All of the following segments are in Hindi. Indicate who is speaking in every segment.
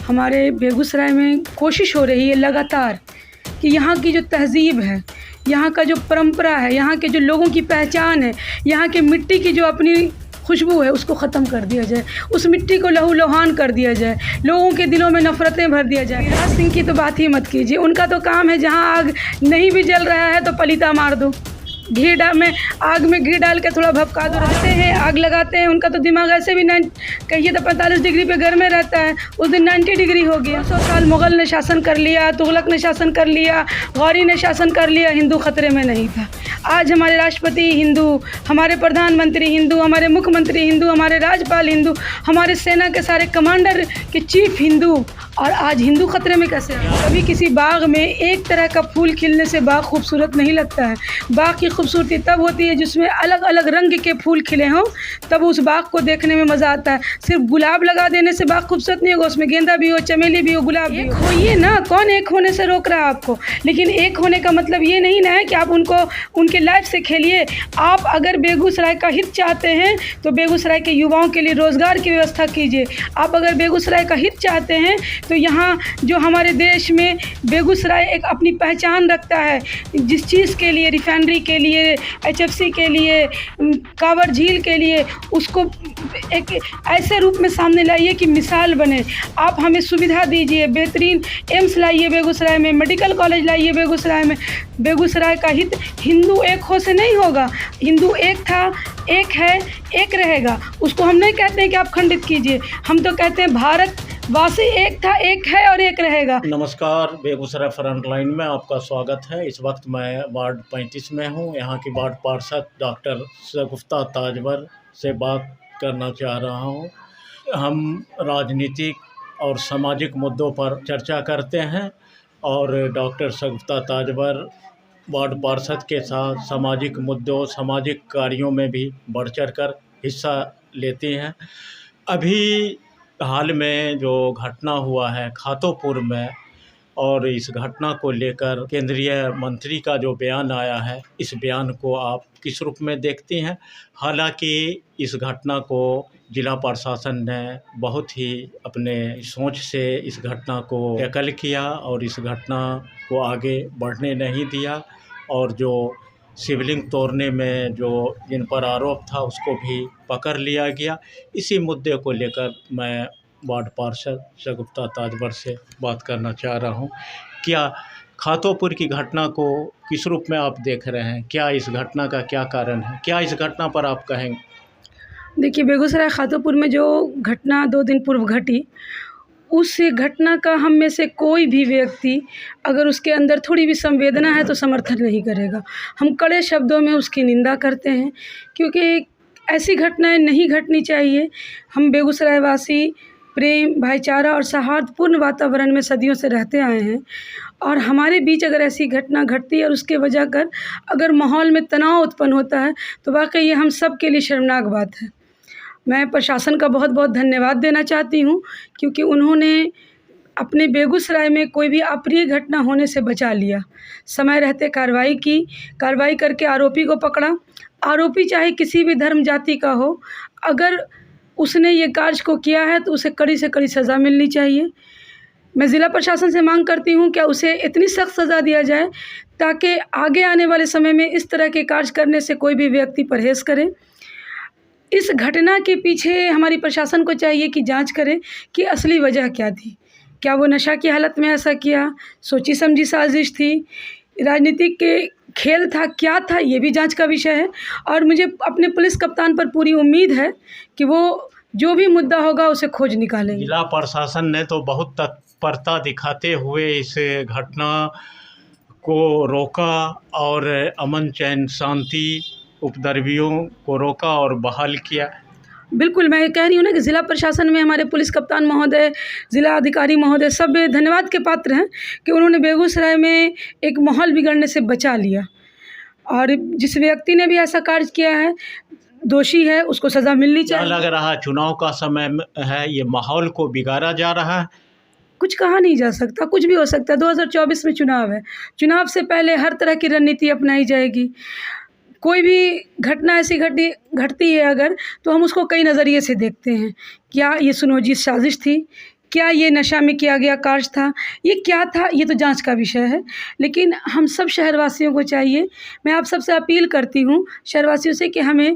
Speaker 1: हमारे बेगूसराय में कोशिश हो रही है लगातार कि यहाँ की जो तहज़ीब है, यहाँ का जो परंपरा है, यहाँ के जो लोगों की पहचान है, यहाँ के मिट्टी की जो अपनी खुशबू है, उसको ख़त्म कर दिया जाए। उस मिट्टी को लहूलुहान कर दिया जाए, लोगों के दिलों में नफ़रतें भर दिया जाए। राज सिंह की तो बात ही मत कीजिए, उनका तो काम है जहाँ आग नहीं भी जल रहा है तो पलीता मार दो, आग में घी डाल के थोड़ा भभका दो। रहते हैं, आग लगाते हैं, उनका तो दिमाग ऐसे भी कहिए तो 45 डिग्री पे घर में रहता है, उस दिन 90 डिग्री हो गया। 100 साल मुग़ल ने शासन कर लिया, तुगलक ने शासन कर लिया, गौरी ने शासन कर लिया, हिंदू खतरे में नहीं था। आज हमारे राष्ट्रपति हिंदू, हमारे प्रधानमंत्री हिंदू, हमारे मुख्यमंत्री हिंदू, हमारे राज्यपाल हिंदू, हमारे सेना के सारे कमांडर के चीफ हिंदू, और आज हिंदू खतरे में कैसे? कभी किसी बाग में एक तरह का फूल खिलने से बाग खूबसूरत नहीं लगता है। बाग की खूबसूरती तब होती है जिसमें अलग अलग रंग के फूल खिले हों, तब उस बाग को देखने में मज़ा आता है। सिर्फ गुलाब लगा देने से बाग खूबसूरत नहीं होगा, उसमें गेंदा भी हो, चमेली भी हो, गुलाब भी हो। होइए ना, कौन एक होने से रोक रहा है आपको? लेकिन एक होने का मतलब ये नहीं ना है कि आप उनको उनके लाइफ से खेलिए। आप अगर बेगूसराय का हित चाहते हैं तो बेगूसराय के युवाओं के लिए रोज़गार की व्यवस्था कीजिए। आप अगर बेगूसराय का हित चाहते हैं तो यहाँ जो हमारे देश में बेगूसराय एक अपनी पहचान रखता है, जिस चीज़ के लिए, रिफाइनरी के लिए, HFC के लिए, कांवर झील के लिए, उसको एक ऐसे रूप में सामने लाइए कि मिसाल बने। आप हमें सुविधा दीजिए, बेहतरीन एम्स लाइए बेगूसराय में, मेडिकल कॉलेज लाइए बेगूसराय में। बेगूसराय का हित हिंदू एक हो से नहीं होगा। हिंदू एक था, एक है, एक रहेगा। उसको हम नहीं कहते हैं कि आप खंडित कीजिए, हम तो कहते हैं भारत वासी एक था, एक है और एक रहेगा।
Speaker 2: नमस्कार, बेगूसराय फ्रंटलाइन में आपका स्वागत है। इस वक्त मैं वार्ड 35 में हूं। यहां की वार्ड पार्षद डॉक्टर शगुफ्ता ताजवर से बात करना चाह रहा हूं। हम राजनीतिक और सामाजिक मुद्दों पर चर्चा करते हैं और डॉक्टर शगुफ्ता ताजवर वार्ड पार्षद के साथ सामाजिक मुद्दों, सामाजिक कार्यों में भी बढ़ चढ़ कर हिस्सा लेती हैं। अभी हाल में जो घटना हुआ है खातोपुर में, और इस घटना को लेकर केंद्रीय मंत्री का जो बयान आया है, इस बयान को आप किस रूप में देखती हैं? हालांकि इस घटना को जिला प्रशासन ने बहुत ही अपने सोच से इस घटना को टैकल किया और इस घटना को आगे बढ़ने नहीं दिया, और जो शिवलिंग तोड़ने में जो जिन पर आरोप था उसको भी पकड़ लिया गया। इसी मुद्दे को लेकर मैं वार्ड पार्षद शगुफ्ता ताजवर से बात करना चाह रहा हूं। क्या खातोपुर की घटना को किस रूप में आप देख रहे हैं? क्या इस घटना का क्या कारण है? क्या इस घटना पर आप कहेंगे?
Speaker 1: देखिए, बेगूसराय खातोपुर में जो घटना 2 दिन पूर्व घटी, उस घटना का हम में से कोई भी व्यक्ति अगर उसके अंदर थोड़ी भी संवेदना है तो समर्थन नहीं करेगा। हम कड़े शब्दों में उसकी निंदा करते हैं, क्योंकि ऐसी घटनाएं नहीं घटनी चाहिए। हम बेगूसराय वासी प्रेम, भाईचारा और सौहार्दपूर्ण वातावरण में सदियों से रहते आए हैं, और हमारे बीच अगर ऐसी घटना घटती है और उसके वजह कर अगर माहौल में तनाव उत्पन्न होता है तो वाकई ये हम सब के लिए शर्मनाक बात है। मैं प्रशासन का बहुत बहुत धन्यवाद देना चाहती हूँ, क्योंकि उन्होंने अपने बेगूसराय में कोई भी अप्रिय घटना होने से बचा लिया। समय रहते कार्रवाई करके आरोपी को पकड़ा। आरोपी चाहे किसी भी धर्म जाति का हो, अगर उसने ये कार्य को किया है तो उसे कड़ी से कड़ी सज़ा मिलनी चाहिए। मैं ज़िला प्रशासन से मांग करती हूँ कि उसे इतनी सख्त सज़ा दिया जाए ताकि आगे आने वाले समय में इस तरह के कार्य करने से कोई भी व्यक्ति परहेज़ करे। इस घटना के पीछे हमारी प्रशासन को चाहिए कि जांच करे कि असली वजह क्या थी। क्या वो नशा की हालत में ऐसा किया, सोची समझी साजिश थी, राजनीतिक के खेल था, क्या था, ये भी जांच का विषय है। और मुझे अपने पुलिस कप्तान पर पूरी उम्मीद है कि वो जो भी मुद्दा होगा उसे खोज निकालेंगे।
Speaker 2: जिला प्रशासन ने तो बहुत तत्परता दिखाते हुए इस घटना को रोका और अमन चैन शांति उपद्रवियों को रोका और बहाल किया।
Speaker 1: बिल्कुल, मैं कह रही हूँ ना कि ज़िला प्रशासन में हमारे पुलिस कप्तान महोदय, ज़िला अधिकारी महोदय सब धन्यवाद के पात्र हैं कि उन्होंने बेगूसराय में एक माहौल बिगड़ने से बचा लिया, और जिस व्यक्ति ने भी ऐसा कार्य किया है दोषी है, उसको सज़ा मिलनी चाहिए।
Speaker 2: लग रहा है चुनाव का समय है, ये माहौल को बिगाड़ा जा रहा है।
Speaker 1: कुछ कहा नहीं जा सकता, कुछ भी हो सकता है। 2024 में चुनाव है, चुनाव से पहले हर तरह की रणनीति अपनाई जाएगी। कोई भी घटना ऐसी घटती है अगर, तो हम उसको कई नज़रिए से देखते हैं। क्या ये सुनियोजित साजिश थी? क्या ये नशा में किया गया कार्य था, ये क्या था, ये तो जांच का विषय है। लेकिन हम सब शहरवासियों को चाहिए, मैं आप सबसे अपील करती हूँ शहरवासियों से कि हमें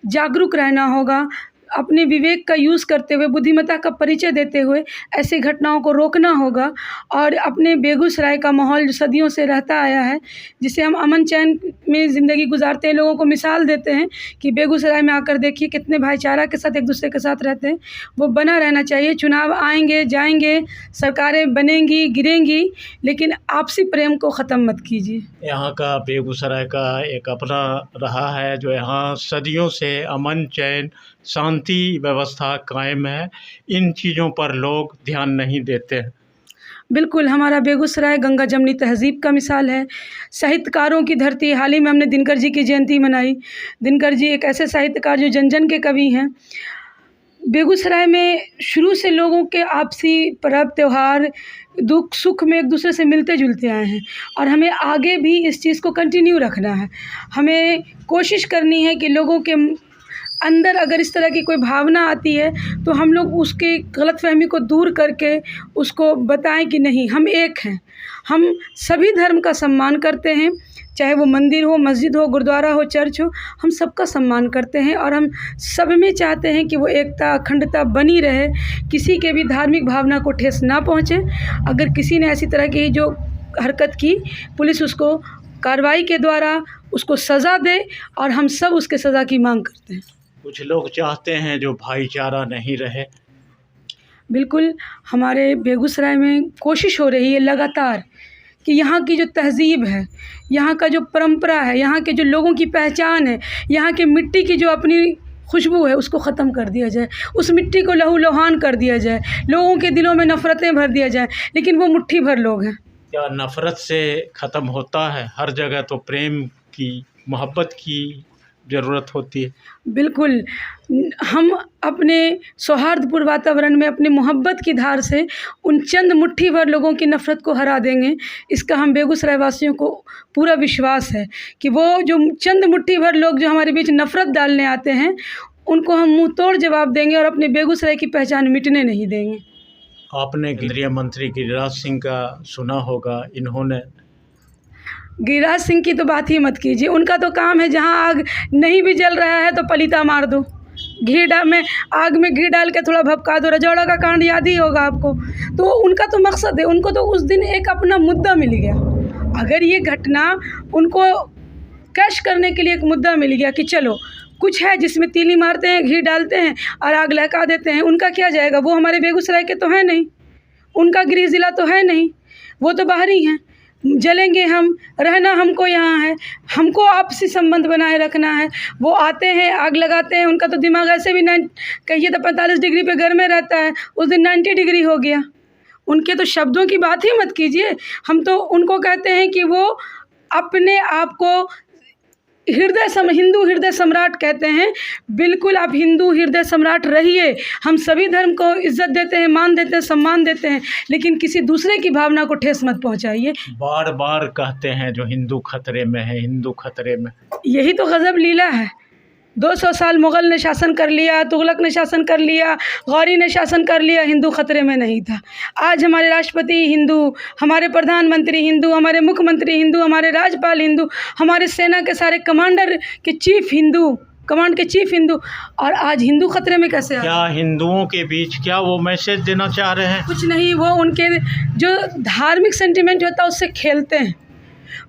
Speaker 1: जागरूक रहना होगा, अपने विवेक का यूज़ करते हुए, बुद्धिमत्ता का परिचय देते हुए ऐसी घटनाओं को रोकना होगा। और अपने बेगूसराय का माहौल जो सदियों से रहता आया है, जिसे हम अमन चैन में ज़िंदगी गुजारते हैं, लोगों को मिसाल देते हैं कि बेगूसराय में आकर देखिए कितने भाईचारा के साथ एक दूसरे के साथ रहते हैं, वो बना रहना चाहिए। चुनाव आएंगे जाएंगे, सरकारें बनेंगी गिरेंगी, लेकिन आपसी प्रेम को ख़त्म मत कीजिए।
Speaker 2: यहाँ का बेगूसराय का एक अपना रहा है जो यहाँ सदियों से अमन चैन शांति व्यवस्था कायम है, इन चीज़ों पर लोग ध्यान नहीं देते हैं।
Speaker 1: बिल्कुल, हमारा बेगूसराय गंगा जमनी तहज़ीब का मिसाल है, साहित्यकारों की धरती। हाल ही में हमने दिनकर जी की जयंती मनाई। दिनकर जी एक ऐसे साहित्यकार जो जन जन के कवि हैं। बेगूसराय में शुरू से लोगों के आपसी पर्व त्योहार दुख सुख में एक दूसरे से मिलते जुलते आए हैं, और हमें आगे भी इस चीज़ को कंटिन्यू रखना है। हमें कोशिश करनी है कि लोगों के अंदर अगर इस तरह की कोई भावना आती है तो हम लोग उसकी गलतफहमी को दूर करके उसको बताएं कि नहीं, हम एक हैं, हम सभी धर्म का सम्मान करते हैं, चाहे वो मंदिर हो, मस्जिद हो, गुरुद्वारा हो, चर्च हो, हम सबका सम्मान करते हैं। और हम सब में चाहते हैं कि वो एकता अखंडता बनी रहे, किसी के भी धार्मिक भावना को ठेस ना पहुँचे। अगर किसी ने ऐसी तरह की जो हरकत की, पुलिस उसको कार्रवाई के द्वारा उसको सज़ा दे, और हम सब उसके सज़ा की मांग करते हैं।
Speaker 2: कुछ लोग चाहते हैं जो भाईचारा नहीं रहे।
Speaker 1: बिल्कुल, हमारे बेगूसराय में कोशिश हो रही है लगातार कि यहाँ की जो तहज़ीब है, यहाँ का जो परंपरा है, यहाँ के जो लोगों की पहचान है, यहाँ के मिट्टी की जो अपनी खुशबू है, उसको ख़त्म कर दिया जाए, उस मिट्टी को लहूलुहान कर दिया जाए, लोगों के दिलों में नफ़रतें भर दिया जाए। लेकिन वो मुट्ठी भर लोग हैं।
Speaker 2: क्या नफ़रत से ख़त्म होता है? हर जगह तो प्रेम की, मोहब्बत की ज़रूरत होती है।
Speaker 1: बिल्कुल, हम अपने सौहार्दपूर्ण वातावरण में अपनी मोहब्बत की धार से उन चंद मुट्ठी भर लोगों की नफ़रत को हरा देंगे। इसका हम बेगूसराय वासियों को पूरा विश्वास है कि वो जो चंद मुट्ठी भर लोग जो हमारे बीच नफ़रत डालने आते हैं, उनको हम मुँह तोड़ जवाब देंगे और अपने बेगूसराय की पहचान मिटने नहीं देंगे।
Speaker 2: आपने केंद्रीय मंत्री गिरिराज सिंह का सुना होगा, इन्होंने
Speaker 1: गिरिराज सिंह की तो बात ही मत कीजिए। उनका तो काम है, जहाँ आग नहीं भी जल रहा है तो पलीता मार दो, आग में घी डाल के थोड़ा भभका दो। रजौड़ा का कांड याद ही होगा आपको। तो उनका तो मकसद है, उनको तो उस दिन एक अपना मुद्दा मिल गया। अगर ये घटना उनको कैश करने के लिए एक मुद्दा मिल गया कि चलो कुछ है जिसमें तीली मारते हैं, घी डालते हैं और आग लहका देते हैं, उनका क्या जाएगा? वो हमारे बेगूसराय के तो है नहीं, उनका गृह ज़िला तो है नहीं, वो तो बाहरी हैं। जलेंगे हम, रहना हमको यहाँ है, हमको आपसी संबंध बनाए रखना है। वो आते हैं, आग लगाते हैं, उनका तो दिमाग ऐसे भी कहिए तो 45 डिग्री पे घर में रहता है, उस दिन 90 डिग्री हो गया। उनके तो शब्दों की बात ही मत कीजिए। हम तो उनको कहते हैं कि वो अपने आप को हिंदू हृदय सम्राट कहते हैं। बिल्कुल, आप हिंदू हृदय सम्राट रहिए। हम सभी धर्म को इज्जत देते हैं, मान देते हैं, सम्मान देते हैं, लेकिन किसी दूसरे की भावना को ठेस मत पहुंचाइए।
Speaker 2: बार बार कहते हैं जो हिंदू खतरे में है, हिंदू खतरे में।
Speaker 1: यही तो गजब लीला है। 200 साल मुग़ल ने शासन कर लिया, तुगलक ने शासन कर लिया, गौरी ने शासन कर लिया, हिंदू खतरे में नहीं था। आज हमारे राष्ट्रपति हिंदू, हमारे प्रधानमंत्री हिंदू, हमारे मुख्यमंत्री हिंदू, हमारे राज्यपाल हिंदू, हमारे सेना के सारे कमांडर के चीफ हिंदू, कमांड के चीफ हिंदू, और आज हिंदू खतरे में कैसे आ?
Speaker 2: क्या हिंदुओं के बीच क्या वो मैसेज देना चाह रहे हैं?
Speaker 1: कुछ नहीं, वो उनके जो धार्मिक सेंटिमेंट होता है उससे खेलते हैं।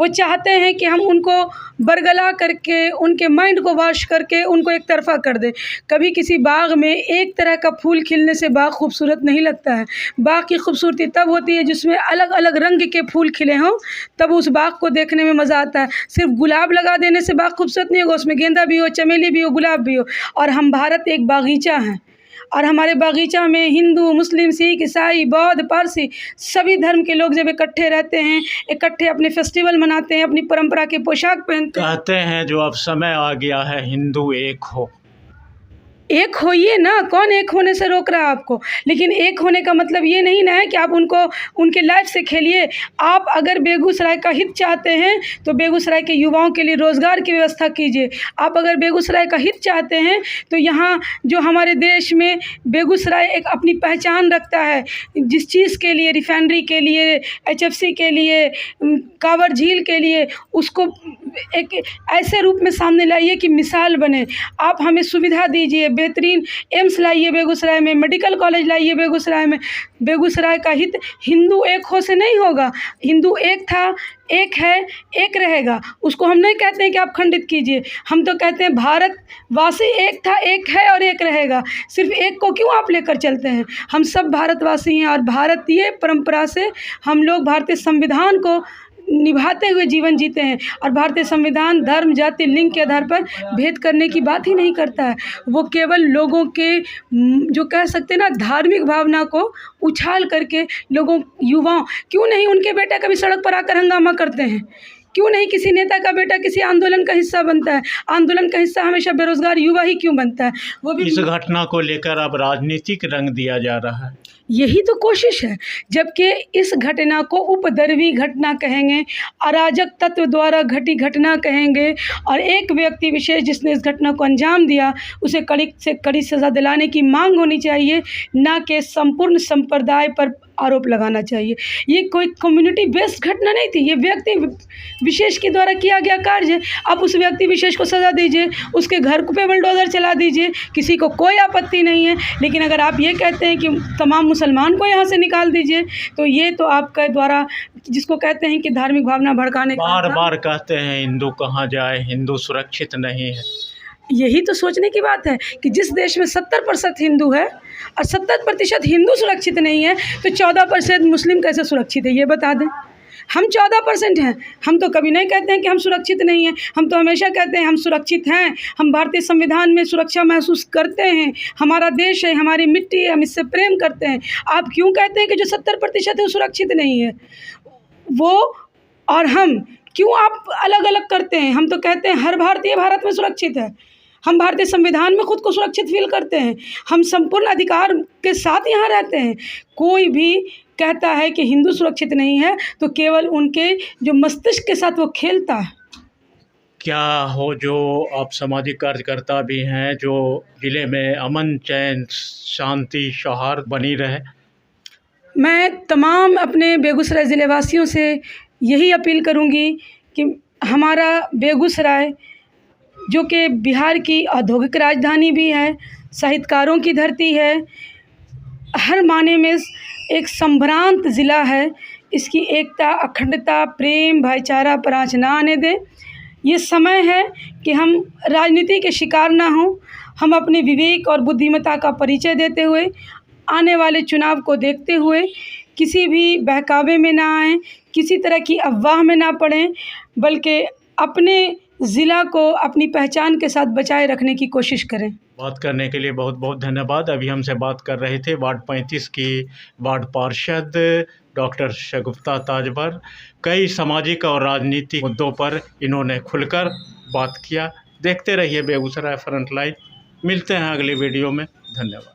Speaker 1: वो चाहते हैं कि हम उनको बरगला करके, उनके माइंड को वॉश करके उनको एक तरफा कर दें। कभी किसी बाग में एक तरह का फूल खिलने से बाग खूबसूरत नहीं लगता है। बाग की खूबसूरती तब होती है जिसमें अलग अलग रंग के फूल खिले हों, तब उस बाग को देखने में मज़ा आता है। सिर्फ गुलाब लगा देने से बाग खूबसूरत नहीं होगा, उसमें गेंदा भी हो, चमेली भी हो, गुलाब भी हो। और हम भारत एक बागीचा हैं, और हमारे बागीचा में हिंदू, मुस्लिम, सिख, ईसाई, बौद्ध, पारसी सभी धर्म के लोग जब इकट्ठे रहते हैं, इकट्ठे अपने फेस्टिवल मनाते हैं, अपनी परंपरा की पोशाक पहनते हैं।
Speaker 2: कहते हैं जो अब समय आ गया है हिंदू एक हो।
Speaker 1: एक होइए ना, कौन एक होने से रोक रहा है आपको? लेकिन एक होने का मतलब ये नहीं ना है कि आप उनको उनके लाइफ से खेलिए। आप अगर बेगूसराय का हित चाहते हैं तो बेगूसराय के युवाओं के लिए रोज़गार की व्यवस्था कीजिए। आप अगर बेगूसराय का हित चाहते हैं तो यहाँ जो हमारे देश में बेगूसराय एक अपनी पहचान रखता है, जिस चीज़ के लिए, रिफाइनरी के लिए, HFC के लिए, कांवर झील के लिए, उसको एक ऐसे रूप में सामने लाइए कि मिसाल बने। आप हमें सुविधा दीजिए, बेहतरीन एम्स लाइए बेगूसराय में, मेडिकल कॉलेज लाइए बेगूसराय में। बेगूसराय का हित हिंदू एक हो से नहीं होगा। हिंदू एक था, एक है, एक रहेगा। उसको हम नहीं कहते हैं कि आप खंडित कीजिए, हम तो कहते हैं भारतवासी एक था, एक है और एक रहेगा। सिर्फ एक को क्यों आप लेकर चलते हैं? हम सब भारतवासी हैं और भारतीय परंपरा से हम लोग भारतीय संविधान को निभाते हुए जीवन जीते हैं। और भारतीय संविधान धर्म, जाति, लिंग के आधार पर भेद करने की बात ही नहीं करता है। वो केवल लोगों के जो कह सकते हैं ना, धार्मिक भावना को उछाल करके लोगों, युवाओं, क्यों नहीं उनके बेटा कभी सड़क पर आकर हंगामा करते हैं? क्यों नहीं किसी नेता का बेटा किसी आंदोलन का हिस्सा बनता है? आंदोलन का हिस्सा हमेशा बेरोजगार युवा ही क्यों बनता है? वो भी
Speaker 2: इस घटना को लेकर अब राजनीतिक रंग दिया जा रहा है।
Speaker 1: यही तो कोशिश है। जबकि इस घटना को उपद्रवी घटना कहेंगे, अराजक तत्व द्वारा घटी घटना कहेंगे, और एक व्यक्ति विशेष जिसने इस घटना को अंजाम दिया उसे कड़ी से कड़ी सज़ा दिलाने की मांग होनी चाहिए, ना कि संपूर्ण संप्रदाय पर आरोप लगाना चाहिए। ये कोई कम्युनिटी बेस्ड घटना नहीं थी, ये व्यक्ति विशेष के द्वारा किया गया कार्य है। आप उस व्यक्ति विशेष को सज़ा दीजिए, उसके घर पे बुलडोज़र चला दीजिए, किसी को कोई आपत्ति नहीं है। लेकिन अगर आप ये कहते हैं कि तमाम मुसलमान को यहाँ से निकाल दीजिए, तो ये तो आपके द्वारा, जिसको कहते हैं कि धार्मिक भावना भड़काने का,
Speaker 2: बार बार कहते हैं हिंदू कहाँ जाए, हिंदू सुरक्षित नहीं है।
Speaker 1: यही तो सोचने की बात है कि जिस देश में 70% हिंदू है और 70% हिंदू सुरक्षित नहीं है, तो 14% मुस्लिम कैसे सुरक्षित है, ये बता दें। हम 14% हैं। हम तो कभी नहीं कहते हैं कि हम सुरक्षित नहीं हैं। हम तो हमेशा कहते हैं हम सुरक्षित हैं। हम भारतीय संविधान में सुरक्षा महसूस करते हैं। हमारा देश है, हमारी मिट्टी है, हम इससे प्रेम करते हैं। आप क्यों कहते हैं कि जो 70% है वो सुरक्षित नहीं है? वो और हम क्यों आप अलग अलग करते हैं? हम तो कहते हैं हर भारतीय भारत में सुरक्षित है। हम भारतीय संविधान में खुद को सुरक्षित फील करते हैं। हम संपूर्ण अधिकार के साथ यहाँ रहते हैं। कोई भी कहता है कि हिंदू सुरक्षित नहीं है तो केवल उनके जो मस्तिष्क के साथ वो खेलता है।
Speaker 2: क्या हो, जो आप सामाजिक कार्यकर्ता भी हैं, जो ज़िले में अमन, चैन, शांति, सौहार्द बनी रहे।
Speaker 1: मैं तमाम अपने बेगूसराय ज़िले वासियों से यही अपील करूंगी कि हमारा बेगूसराय, जो कि बिहार की औद्योगिक राजधानी भी है, साहित्यकारों की धरती है, हर माने में एक संभ्रांत ज़िला है, इसकी एकता, अखंडता, प्रेम, भाईचारा पर आँच ना आने दें। ये समय है कि हम राजनीति के शिकार ना हों। हम अपने विवेक और बुद्धिमत्ता का परिचय देते हुए आने वाले चुनाव को देखते हुए किसी भी बहकावे में ना आएँ, किसी तरह की अफवाह में ना पड़ें, बल्कि अपने ज़िला को अपनी पहचान के साथ बचाए रखने की कोशिश करें।
Speaker 2: बात करने के लिए बहुत बहुत धन्यवाद। अभी हमसे बात कर रहे थे वार्ड 35 की वार्ड पार्षद डॉक्टर शगुफ्ता ताजवर। कई सामाजिक और राजनीतिक मुद्दों पर इन्होंने खुलकर बात किया। देखते रहिए बेगूसराय फ्रंटलाइन। मिलते हैं अगले वीडियो में। धन्यवाद।